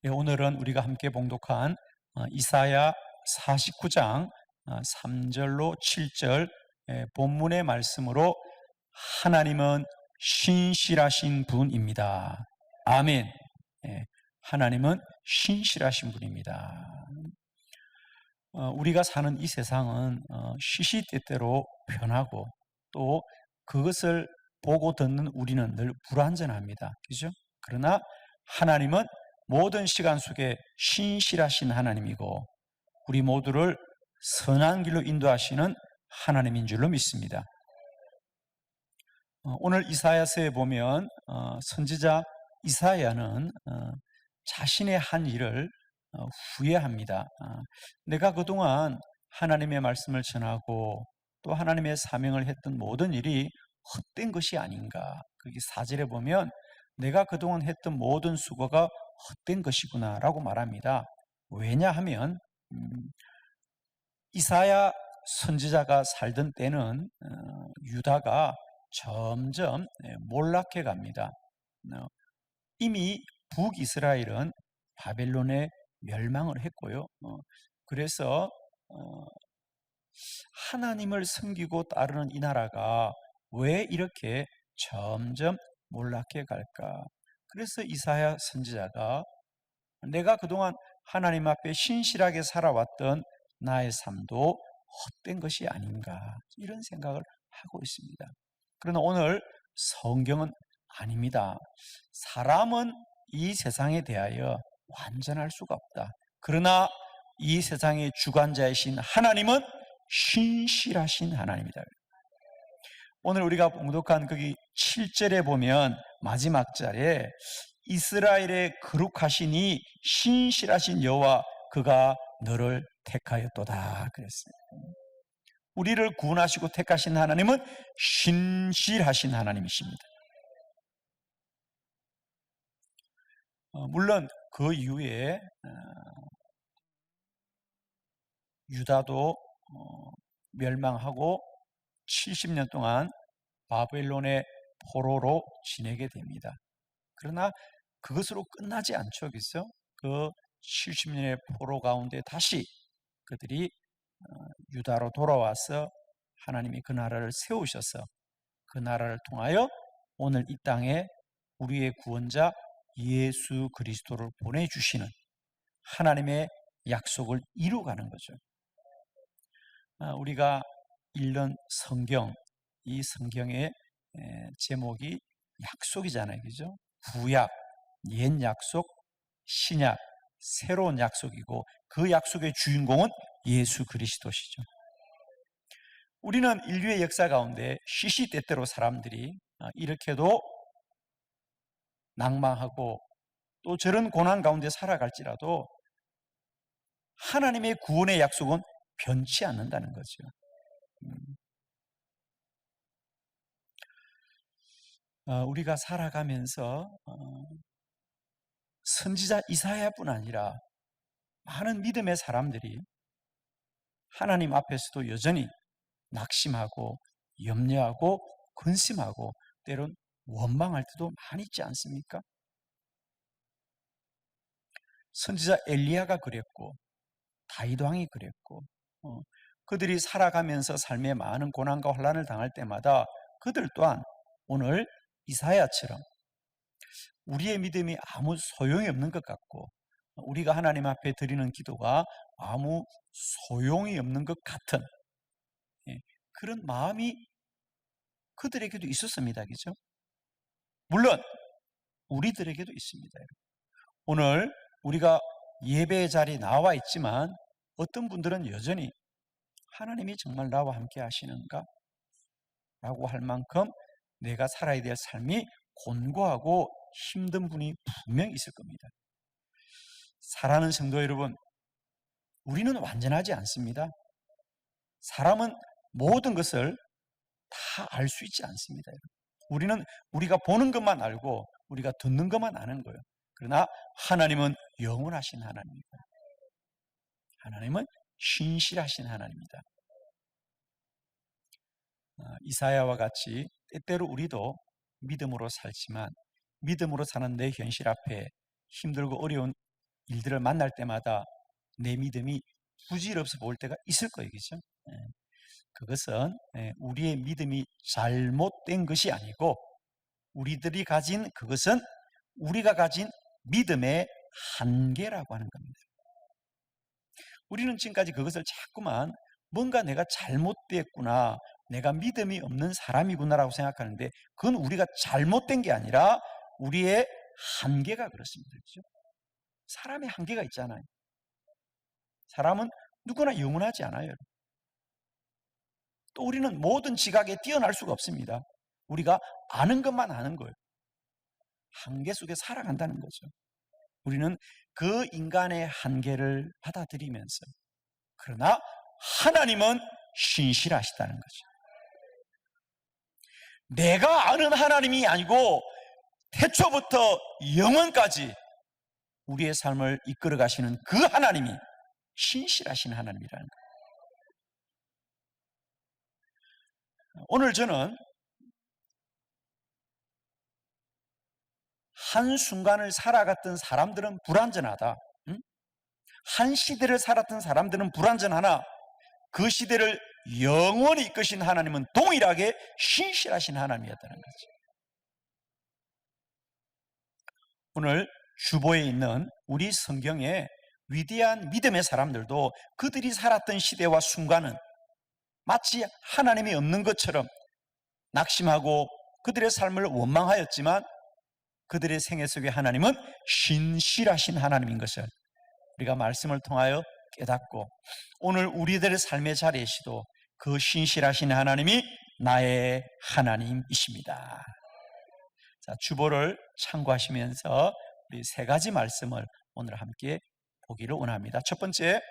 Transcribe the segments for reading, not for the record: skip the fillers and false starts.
오늘은 우리가 함께 봉독한 이사야 49장 3절로 7절 본문의 말씀으로 하나님은 신실하신 분입니다. 아멘. 하나님은 신실하신 분입니다. 우리가 사는 이 세상은 시시때때로 변하고 또 그것을 보고 듣는 우리는 늘 불완전합니다. 그죠? 그러나 하나님은 모든 시간 속에 신실하신 하나님이고 우리 모두를 선한 길로 인도하시는 하나님인 줄로 믿습니다. 오늘 이사야서에 보면 선지자 이사야는 자신의 한 일을 후회합니다. 내가 그동안 하나님의 말씀을 전하고 또 하나님의 사명을 했던 모든 일이 헛된 것이 아닌가. 거기 4절에 보면 내가 그동안 했던 모든 수고가 헛된 것이구나 라고 말합니다. 왜냐하면 이사야 선지자가 살던 때는 유다가 점점 몰락해 갑니다. 이미 북이스라엘은 바벨론에 멸망을 했고요. 그래서 하나님을 섬기고 따르는 이 나라가 왜 이렇게 점점 몰락해 갈까? 그래서 이사야 선지자가 내가 그동안 하나님 앞에 신실하게 살아왔던 나의 삶도 헛된 것이 아닌가 이런 생각을 하고 있습니다. 그러나 오늘 성경은 아닙니다. 사람은 이 세상에 대하여 완전할 수가 없다. 그러나 이 세상의 주관자이신 하나님은 신실하신 하나님이다. 오늘 우리가 봉독한 거기 7절에 보면 마지막 절에 이스라엘의 거룩하시니 신실하신 여호와 그가 너를 택하였도다 그랬어요. 우리를 구원하시고 택하신 하나님은 신실하신 하나님이십니다. 물론 그 이후에 유다도 멸망하고 70년 동안 바벨론의 포로로 지내게 됩니다. 그러나 그것으로 끝나지 않죠. 그래서 그 70년의 포로 가운데 다시 그들이 유다로 돌아와서 하나님이 그 나라를 세우셔서 그 나라를 통하여 오늘 이 땅에 우리의 구원자 예수 그리스도를 보내주시는 하나님의 약속을 이루어가는 거죠. 우리가 읽는 성경, 이 성경의 제목이 약속이잖아요. 그죠? 구약, 옛 약속, 신약, 새로운 약속이고 그 약속의 주인공은 예수 그리스도시죠. 우리는 인류의 역사 가운데 시시때때로 사람들이 이렇게도 낭망하고 또 저런 고난 가운데 살아갈지라도 하나님의 구원의 약속은 변치 않는다는 거죠. 우리가 살아가면서 선지자 이사야뿐 아니라 많은 믿음의 사람들이 하나님 앞에서도 여전히 낙심하고 염려하고 근심하고 때론 원망할 때도 많이 있지 않습니까? 선지자 엘리야가 그랬고 다윗 왕이 그랬고 그들이 살아가면서 삶에 많은 고난과 환난을 당할 때마다 그들 또한 오늘 이사야처럼 우리의 믿음이 아무 소용이 없는 것 같고 우리가 하나님 앞에 드리는 기도가 아무 소용이 없는 것 같은 그런 마음이 그들에게도 있었습니다. 그죠? 물론 우리들에게도 있습니다. 오늘 우리가 예배의 자리에 나와 있지만 어떤 분들은 여전히 하나님이 정말 나와 함께 하시는가? 라고 할 만큼 내가 살아야 될 삶이 곤고하고 힘든 분이 분명히 있을 겁니다. 사랑하는 성도 여러분, 우리는 완전하지 않습니다. 사람은 모든 것을 다 알 수 있지 않습니다. 우리는 우리가 보는 것만 알고 우리가 듣는 것만 아는 거예요. 그러나 하나님은 영원하신 하나님입니다. 하나님은 신실하신 하나님입니다. 이사야와 같이 때때로 우리도 믿음으로 살지만 믿음으로 사는 내 현실 앞에 힘들고 어려운 일들을 만날 때마다 내 믿음이 부질없어 보일 때가 있을 거예요. 그죠? 그것은 우리의 믿음이 잘못된 것이 아니고 우리들이 가진 그것은 우리가 가진 믿음의 한계라고 하는 겁니다. 우리는 지금까지 그것을 자꾸만 뭔가 내가 잘못됐구나, 내가 믿음이 없는 사람이구나라고 생각하는데 그건 우리가 잘못된 게 아니라 우리의 한계가 그렇습니다. 그렇죠? 사람의 한계가 있잖아요. 사람은 누구나 영원하지 않아요. 또 우리는 모든 지각에 뛰어날 수가 없습니다. 우리가 아는 것만 아는 거예요. 한계 속에 살아간다는 거죠. 우리는 그 인간의 한계를 받아들이면서, 그러나 하나님은 신실하시다는 거죠. 내가 아는 하나님이 아니고 태초부터 영원까지 우리의 삶을 이끌어 가시는 그 하나님이 신실하신 하나님이라는 거예요. 오늘 저는 한순간을 살아갔던 사람들은 불완전하다, 한 시대를 살았던 사람들은 불완전하나 그 시대를 영원히 이끄신 하나님은 동일하게 신실하신 하나님이었다는 거죠. 오늘 주보에 있는 우리 성경의 위대한 믿음의 사람들도 그들이 살았던 시대와 순간은 마치 하나님이 없는 것처럼 낙심하고 그들의 삶을 원망하였지만 그들의 생애 속에 하나님은 신실하신 하나님인 것을 우리가 말씀을 통하여 깨닫고 오늘 우리들의 삶의 자리에서도 그 신실하신 하나님이 나의 하나님이십니다. 자, 주보를 참고하시면서 우리 세 가지 말씀을 오늘 함께 보기를 원합니다. 첫 번째,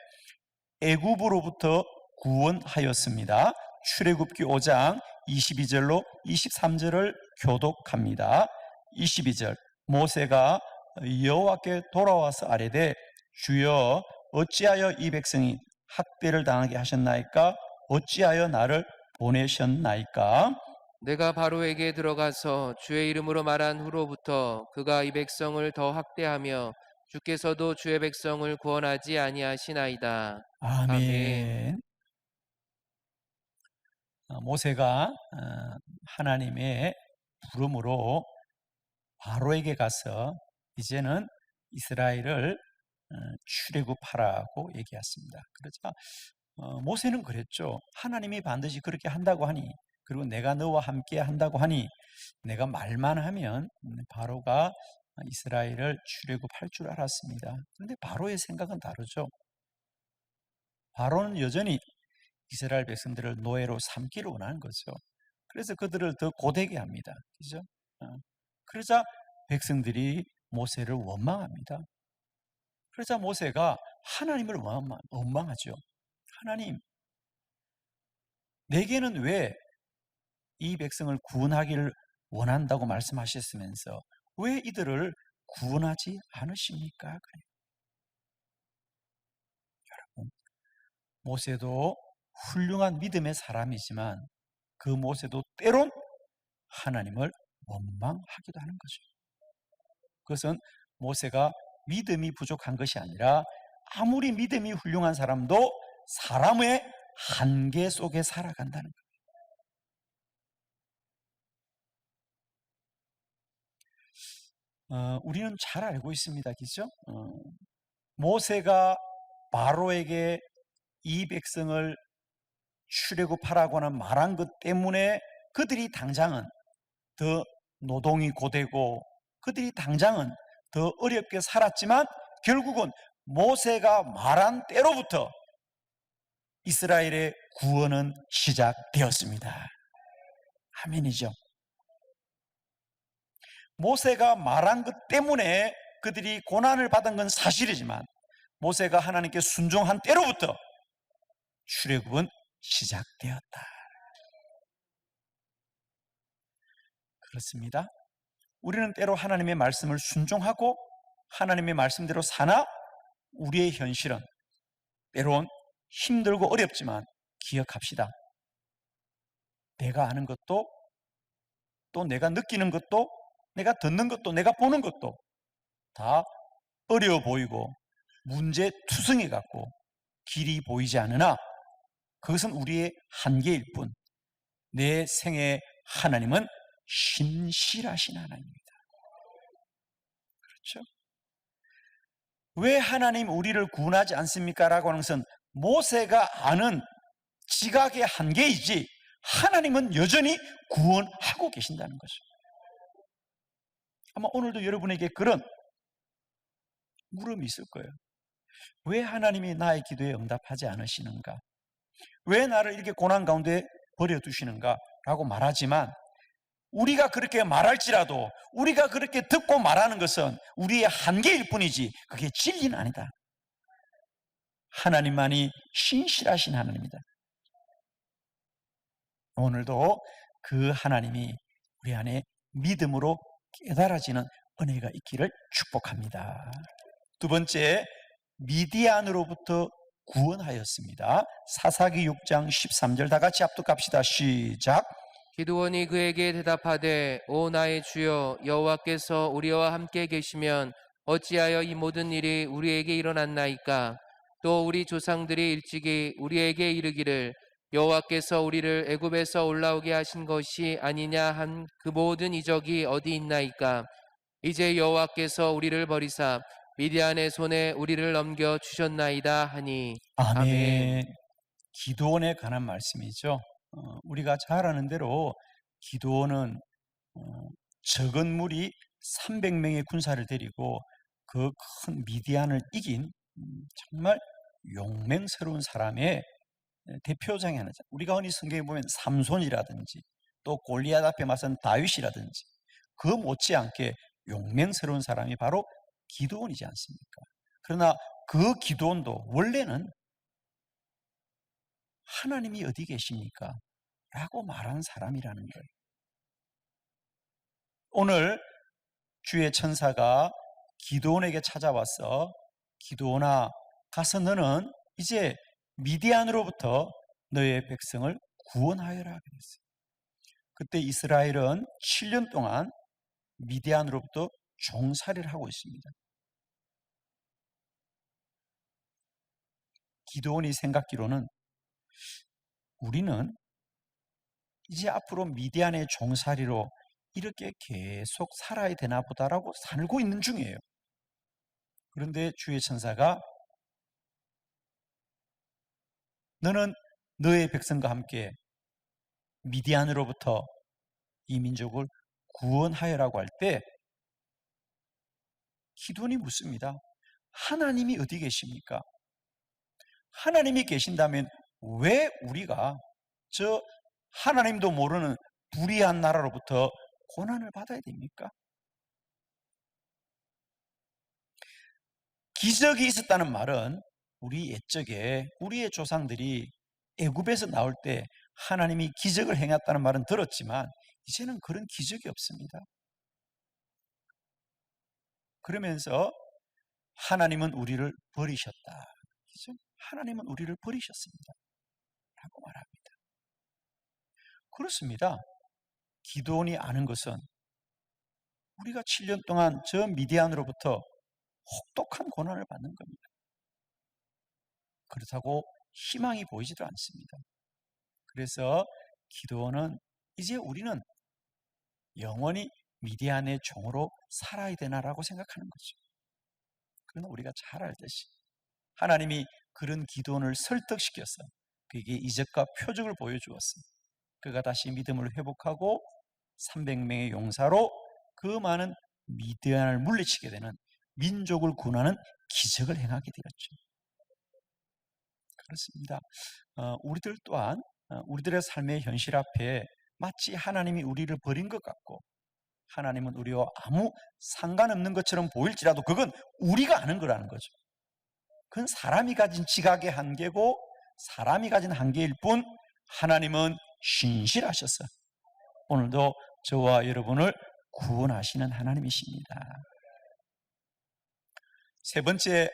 애굽으로부터 구원하였습니다. 출애굽기 5장 22절로 23절을 교독합니다. 22절, 모세가 여호와께 돌아와서 아뢰되 주여 어찌하여 이 백성이 학대를 당하게 하셨나이까? 어찌하여 나를 보내셨나이까? 내가 바로에게 들어가서 주의 이름으로 말한 후로부터 그가 이 백성을 더 학대하며 주께서도 주의 백성을 구원하지 아니하시나이다. 아멘. 모세가 하나님의 부름으로 바로에게 가서 이제는 이스라엘을 출애굽하라고 얘기했습니다. 그러자 모세는 그랬죠. 하나님이 반드시 그렇게 한다고 하니, 그리고 내가 너와 함께 한다고 하니 내가 말만 하면 바로가 이스라엘을 출애굽할 줄 알았습니다. 그런데 바로의 생각은 다르죠. 바로는 여전히 이스라엘 백성들을 노예로 삼기를 원하는 거죠. 그래서 그들을 더 고되게 합니다. 그죠? 그러자 백성들이 모세를 원망합니다. 그러자 모세가 하나님을 원망하죠. 하나님, 내게는 왜 이 백성을 구원하기를 원한다고 말씀하셨으면서 왜 이들을 구원하지 않으십니까? 여러분, 모세도 훌륭한 믿음의 사람이지만 그 모세도 때론 하나님을 원망하기도 하는 거죠. 그것은 모세가 믿음이 부족한 것이 아니라 아무리 믿음이 훌륭한 사람도 사람의 한계 속에 살아간다는 거예요. 우리는 잘 알고 있습니다. 그죠? 모세가 바로에게 이 백성을 출애굽하라고는 말한 것 때문에 그들이 당장은 더 노동이 고되고 그들이 당장은 더 어렵게 살았지만 결국은 모세가 말한 때로부터 이스라엘의 구원은 시작되었습니다. 아멘이죠. 모세가 말한 것 때문에 그들이 고난을 받은 건 사실이지만 모세가 하나님께 순종한 때로부터 출애굽은 시작되었다. 그렇습니다. 우리는 때로 하나님의 말씀을 순종하고 하나님의 말씀대로 사나 우리의 현실은 때론 힘들고 어렵지만 기억합시다. 내가 아는 것도 또 내가 느끼는 것도 내가 듣는 것도 내가 보는 것도 다 어려워 보이고 문제투성이 같고 길이 보이지 않으나 그것은 우리의 한계일 뿐, 내 생애 하나님은 신실하신 하나님입니다. 그렇죠? 왜 하나님 우리를 구원하지 않습니까? 라고 하는 것은 모세가 아는 지각의 한계이지, 하나님은 여전히 구원하고 계신다는 거죠. 아마 오늘도 여러분에게 그런 물음이 있을 거예요. 왜 하나님이 나의 기도에 응답하지 않으시는가? 왜 나를 이렇게 고난 가운데 버려두시는가? 라고 말하지만, 우리가 그렇게 말할지라도 우리가 그렇게 듣고 말하는 것은 우리의 한계일 뿐이지 그게 진리는 아니다. 하나님만이 신실하신 하나님이다. 오늘도 그 하나님이 우리 안에 믿음으로 깨달아지는 은혜가 있기를 축복합니다. 두 번째, 미디안으로부터 구원하였습니다. 사사기 6장 13절 다 같이 합독합시다. 시작. 기드온이 그에게 대답하되 오 나의 주여 여호와께서 우리와 함께 계시면 어찌하여 이 모든 일이 우리에게 일어났나이까? 또 우리 조상들이 일찍이 우리에게 이르기를 여호와께서 우리를 애굽에서 올라오게 하신 것이 아니냐 한 그 모든 이적이 어디 있나이까? 이제 여호와께서 우리를 버리사 미디안의 손에 우리를 넘겨 주셨나이다 하니. 아멘. 기드온에 관한 말씀이죠. 우리가 잘 아는 대로 기드온은 적은 무리 300명의 군사를 데리고 그 큰 미디안을 이긴 정말 용맹스러운 사람의 대표장이 하나. 우리가 흔히 성경에 보면 삼손이라든지 또 골리앗 앞에 맞선 다윗이라든지 그 못지않게 용맹스러운 사람이 바로 기드온이지 않습니까? 그러나 그 기드온도 원래는 하나님이 어디 계십니까? 라고 말하는 사람이라는 거예요. 오늘 주의 천사가 기드온에게 찾아와서 기드온아, 가서 너는 이제 미디안으로부터 너의 백성을 구원하여라 그랬어요. 그때 이스라엘은 7년 동안 미디안으로부터 종살이를 하고 있습니다. 기드온이 생각기로는 우리는 이제 앞으로 미디안의 종살이로 이렇게 계속 살아야 되나 보다라고 살고 있는 중이에요. 그런데 주의 천사가 너는 너의 백성과 함께 미디안으로부터 이 민족을 구원하여라고 할 때 기드온이 묻습니다. 하나님이 어디 계십니까? 하나님이 계신다면 왜 우리가 저 하나님도 모르는 불의한 나라로부터 고난을 받아야 됩니까? 기적이 있었다는 말은 우리 옛적에 우리의 조상들이 애굽에서 나올 때 하나님이 기적을 행했다는 말은 들었지만 이제는 그런 기적이 없습니다. 그러면서 하나님은 우리를 버리셨다. 하나님은 우리를 버리셨습니다. 라고 말합니다. 그렇습니다. 기드온이 아는 것은 우리가 7년 동안 저 미디안으로부터 혹독한 고난을 받는 겁니다. 그렇다고 희망이 보이지도 않습니다. 그래서 기드온은 이제 우리는 영원히 미디안의 종으로 살아야 되나라고 생각하는 거죠. 그러나 우리가 잘 알듯이 하나님이 그런 기드온을 설득시켜서 그에게 이적과 표적을 보여주었습니다. 그가 다시 믿음을 회복하고 300명의 용사로 그 많은 미디안을 물리치게 되는, 민족을 구원하는 기적을 행하게 되었죠. 그렇습니다. 우리들 또한 우리들의 삶의 현실 앞에 마치 하나님이 우리를 버린 것 같고 하나님은 우리와 아무 상관없는 것처럼 보일지라도 그건 우리가 아는 거라는 거죠. 그건 사람이 가진 지각의 한계고 사람이 가진 한계일 뿐, 하나님은 신실하셔서 오늘도 저와 여러분을 구원하시는 하나님이십니다. 세 번째,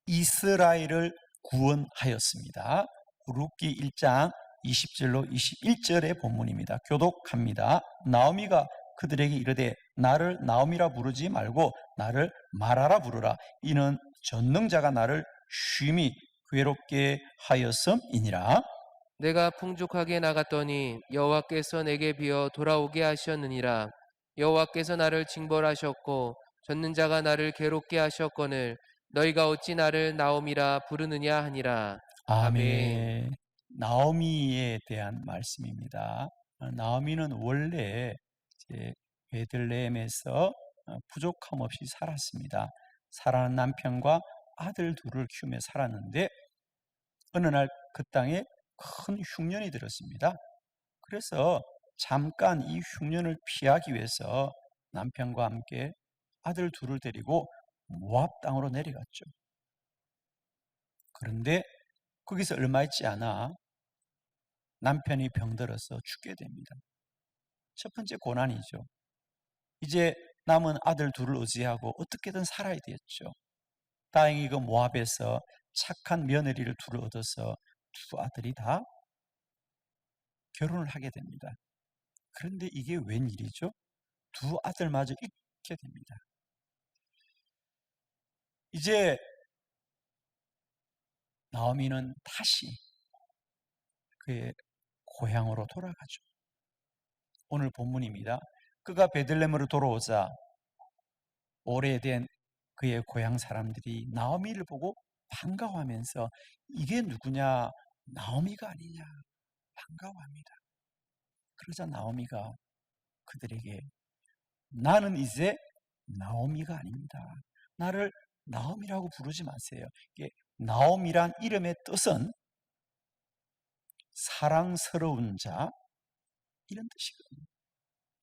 이스라엘을 구원하였습니다. 룻기 1장 20절로 21절의 본문입니다. 교독합니다. 나오미가 그들에게 이르되 나를 나오미라 부르지 말고 나를 마라라 부르라. 이는 전능자가 나를 쉼이 괴롭게 하였음이니라. 내가 풍족하게 나갔더니 여호와께서 내게 비어 돌아오게 하셨느니라. 여호와께서 나를 징벌하셨고 젖는 자가 나를 괴롭게 하셨거늘 너희가 어찌 나를 나옴이라 부르느냐 하니라. 아멘. 아멘. 나오미에 대한 말씀입니다. 나오미는 원래 이제 베들레헴에서 부족함 없이 살았습니다. 사랑하는 남편과 아들 둘을 키우며 살았는데 어느 날 그 땅에 큰 흉년이 들었습니다. 그래서 잠깐 이 흉년을 피하기 위해서 남편과 함께 아들 둘을 데리고 모압 땅으로 내려갔죠. 그런데 거기서 얼마 있지 않아 남편이 병들어서 죽게 됩니다. 첫 번째 고난이죠. 이제 남은 아들 둘을 의지하고 어떻게든 살아야 되었죠. 다행히 그 모압에서 착한 며느리를 둘을 얻어서 두 아들이 다 결혼을 하게 됩니다. 그런데 이게 웬일이죠? 두 아들마저 잃게 됩니다. 이제 나오미는 다시 그의 고향으로 돌아가죠. 오늘 본문입니다. 그가 베들레헴으로 돌아오자 오래된 그의 고향 사람들이 나오미를 보고 반가워하면서 이게 누구냐? 나오미가 아니냐? 반가워합니다. 그러자 나오미가 그들에게 나는 이제 나오미가 아닙니다. 나를 나오미라고 부르지 마세요. 이게 나오미란 이름의 뜻은 사랑스러운 자 이런 뜻이거든요.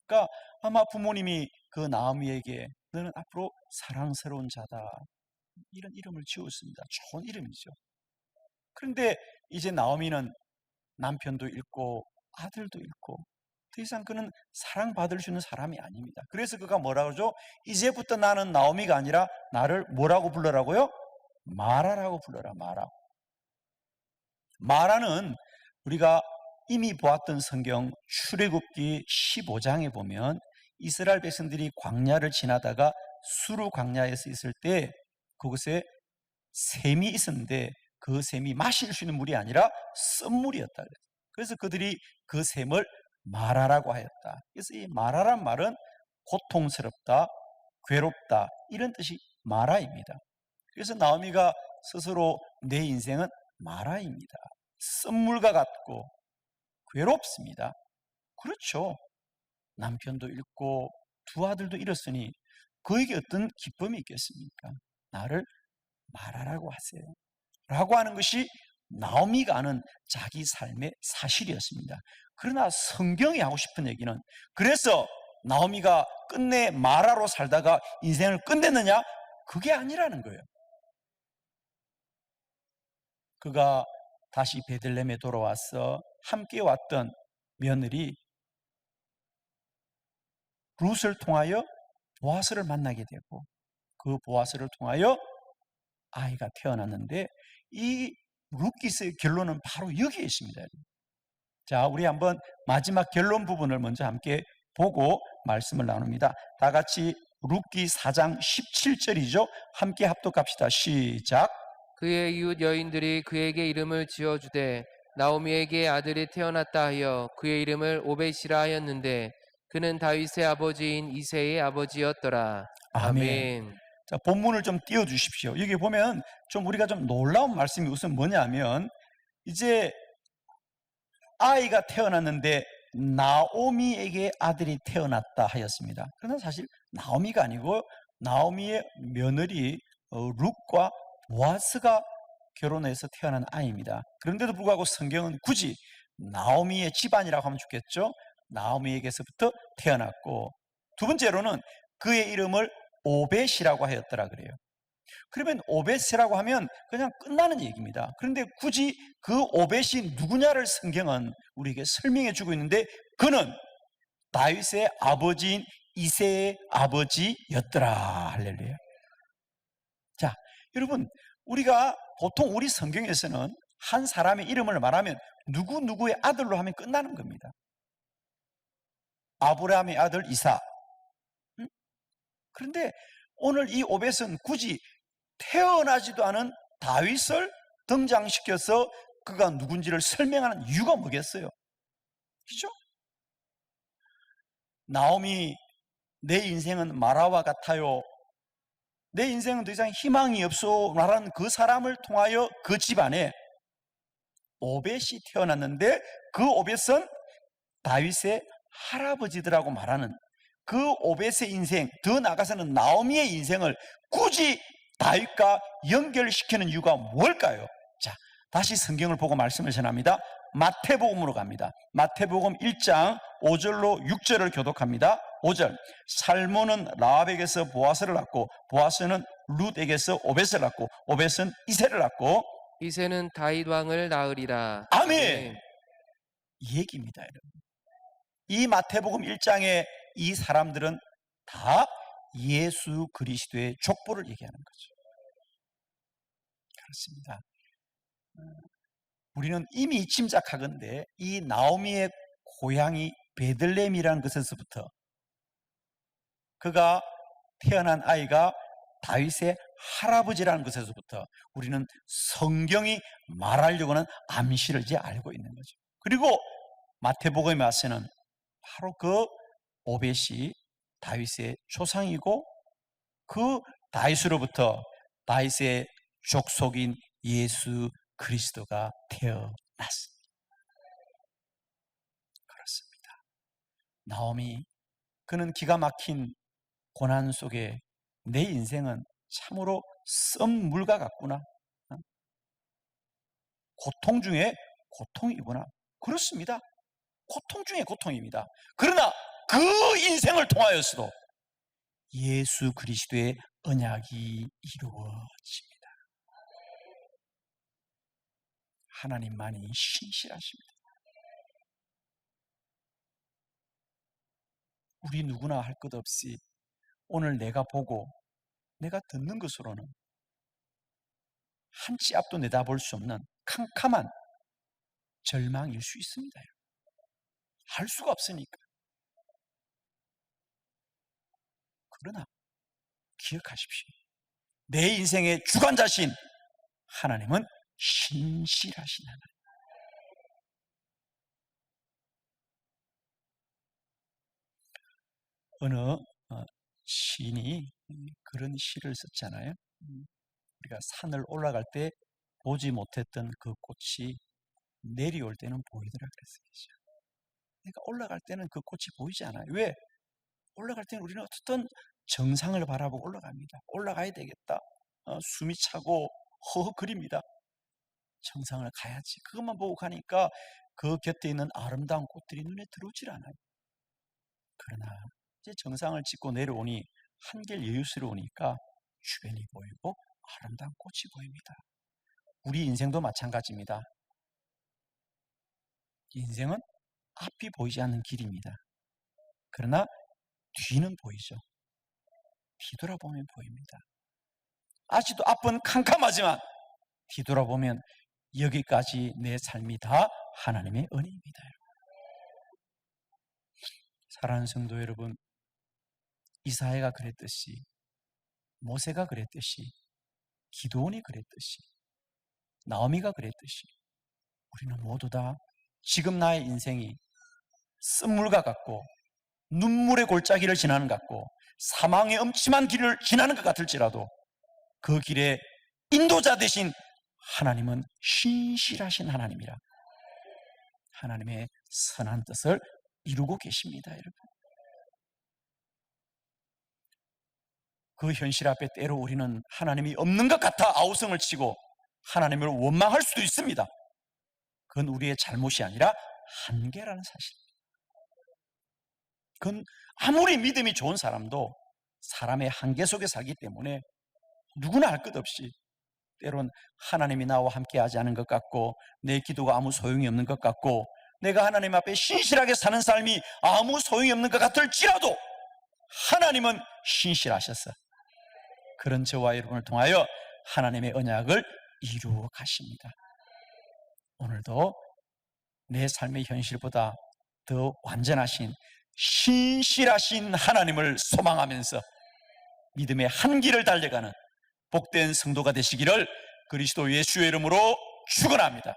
그러니까 아마 부모님이 그 나오미에게 너는 앞으로 사랑스러운 자다 이런 이름을 지었습니다. 좋은 이름이죠. 그런데 이제 나오미는 남편도 잃고 아들도 잃고 더 이상 그는 사랑받을 수 있는 사람이 아닙니다. 그래서 그가 뭐라고 하죠? 이제부터 나는 나오미가 아니라 나를 뭐라고 불러라고요? 마라라고 불러라. 마라. 마라는 우리가 이미 보았던 성경 출애굽기 15장에 보면 이스라엘 백성들이 광야를 지나다가 수르 광야에서 있을 때 그곳에 샘이 있었는데 그 샘이 마실 수 있는 물이 아니라 쓴물이었다. 그래서 그들이 그 샘을 마라라고 하였다. 그래서 이 마라란 말은 고통스럽다, 괴롭다 이런 뜻이 마라입니다. 그래서 나오미가 스스로 내 인생은 마라입니다. 쓴물과 같고 괴롭습니다. 그렇죠. 남편도 잃고 두 아들도 잃었으니 그에게 어떤 기쁨이 있겠습니까? 나를 마라라고 하세요. 라고 하는 것이 나오미가 아는 자기 삶의 사실이었습니다. 그러나 성경이 하고 싶은 얘기는 그래서 나오미가 끝내 마라로 살다가 인생을 끝냈느냐? 그게 아니라는 거예요. 그가 다시 베들레헴에 돌아와서 함께 왔던 며느리 룻을 통하여 보아스를 만나게 되고 그 보아스를 통하여 아이가 태어났는데 이 룻기스의 결론은 바로 여기에 있습니다. 자, 우리 한번 마지막 결론 부분을 먼저 함께 보고 말씀을 나눕니다. 다 같이 룻기 4장 17절이죠. 함께 합독합시다. 시작. 그의 이웃 여인들이 그에게 이름을 지어주되 나오미에게 아들이 태어났다 하여 그의 이름을 오벳이라 하였는데 그는 다윗의 아버지인 이새의 아버지였더라. 아멘. 자, 본문을 좀 띄워주십시오. 여기 보면 좀 우리가 좀 놀라운 말씀이 우선 뭐냐면 이제 아이가 태어났는데 나오미에게 아들이 태어났다 하였습니다. 그러나 사실 나오미가 아니고 나오미의 며느리 룻과 보아스가 결혼해서 태어난 아이입니다. 그런데도 불구하고 성경은 굳이 나오미의 집안이라고 하면 좋겠죠. 나오미에게서부터 태어났고 두 번째로는 그의 이름을 오벳이라고 하였더라 그래요. 그러면 오벳이라고 하면 그냥 끝나는 얘기입니다. 그런데 굳이 그 오벳이 누구냐를 성경은 우리에게 설명해 주고 있는데 그는 다윗의 아버지인 이새의 아버지였더라. 할렐루야. 자, 여러분 우리가 보통 우리 성경에서는 한 사람의 이름을 말하면 누구누구의 아들로 하면 끝나는 겁니다. 아브라함의 아들 이삭. 그런데 오늘 이 오벳은 굳이 태어나지도 않은 다윗을 등장시켜서 그가 누군지를 설명하는 이유가 뭐겠어요? 그죠? 나오미, 내 인생은 마라와 같아요. 내 인생은 더 이상 희망이 없어 말하는 그 사람을 통하여 그 집안에 오벳이 태어났는데, 그 오벳은 다윗의 할아버지들하고 말하는 그 오벳의 인생, 더 나아가서는 나오미의 인생을 굳이 다윗과 연결시키는 이유가 뭘까요? 자, 다시 성경을 보고 말씀을 전합니다. 마태복음으로 갑니다. 마태복음 1장 5절로 6절을 교독합니다. 5절, 살몬은 라합에게서 보아스를 낳고, 보아스는 룻에게서 오벳을 낳고, 오벳은 이새를 낳고, 이새는 다윗 왕을 낳으리라. 아멘. 이 얘기입니다, 여러분. 이 마태복음 1장에 이 사람들은 다 예수 그리스도의 족보를 얘기하는 거죠. 그렇습니다. 우리는 이미 짐작하건대 이 나오미의 고향이 베들레헴이라는 것에서부터, 그가 태어난 아이가 다윗의 할아버지라는 것에서부터 우리는 성경이 말하려고 하는 암시를 이제 알고 있는 거죠. 그리고 마태복음에 와서는 바로 그 오벳이 다윗의 조상이고, 그 다윗으로부터 다윗의 족속인 예수 그리스도가 태어났습니다. 그렇습니다. 나오미, 그는 기가 막힌 고난 속에 내 인생은 참으로 썸물과 같구나, 고통 중에 고통이구나. 그렇습니다. 고통 중에 고통입니다. 그러나 그 인생을 통하여서도 예수 그리스도의 언약이 이루어집니다. 하나님만이 신실하십니다. 우리 누구나 할 것 없이 오늘 내가 보고 내가 듣는 것으로는 한 치 앞도 내다볼 수 없는 캄캄한 절망일 수 있습니다. 할 수가 없으니까. 그러나 기억하십시오. 내 인생의 주관자신 하나님은 신실하신 하나님. 어느 시인이 그런 시를 썼잖아요. 우리가 산을 올라갈 때 보지 못했던 그 꽃이 내려올 때는 보이더라 그랬어요. 그러니까 올라갈 때는 그 꽃이 보이지 않아요. 왜? 올라갈 때는 우리는 어떤 정상을 바라보고 올라갑니다. 올라가야 되겠다. 숨이 차고 허허거립니다. 정상을 가야지. 그것만 보고 가니까 그 곁에 있는 아름다운 꽃들이 눈에 들어오질 않아요. 그러나 이제 정상을 짓고 내려오니 한결 여유스러우니까 주변이 보이고 아름다운 꽃이 보입니다. 우리 인생도 마찬가지입니다. 인생은 앞이 보이지 않는 길입니다. 그러나 뒤는 보이죠. 뒤돌아보면 보입니다. 아직도 앞은 캄캄하지만 뒤돌아보면 여기까지 내 삶이 다 하나님의 은혜입니다. 사랑하는 성도 여러분, 이사야가 그랬듯이, 모세가 그랬듯이, 기도원이 그랬듯이, 나오미가 그랬듯이, 우리는 모두 다 지금 나의 인생이 쓴물과 같고 눈물의 골짜기를 지나는 것 같고 사망의 음침한 길을 지나는 것 같을지라도 그 길에 인도자 되신 하나님은 신실하신 하나님이라 하나님의 선한 뜻을 이루고 계십니다. 여러분, 그 현실 앞에 때로 우리는 하나님이 없는 것 같아 아우성을 치고 하나님을 원망할 수도 있습니다. 그건 우리의 잘못이 아니라 한계라는 사실입니다. 그건 아무리 믿음이 좋은 사람도 사람의 한계 속에 살기 때문에 누구나 할 것 없이 때론 하나님이 나와 함께 하지 않은 것 같고 내 기도가 아무 소용이 없는 것 같고 내가 하나님 앞에 신실하게 사는 삶이 아무 소용이 없는 것 같을지라도 하나님은 신실하셨어. 그런 저와 여러분을 통하여 하나님의 언약을 이루어 가십니다. 오늘도 내 삶의 현실보다 더 완전하신 신실하신 하나님을 소망하면서 믿음의 한 길을 달려가는 복된 성도가 되시기를 그리스도 예수의 이름으로 축원합니다.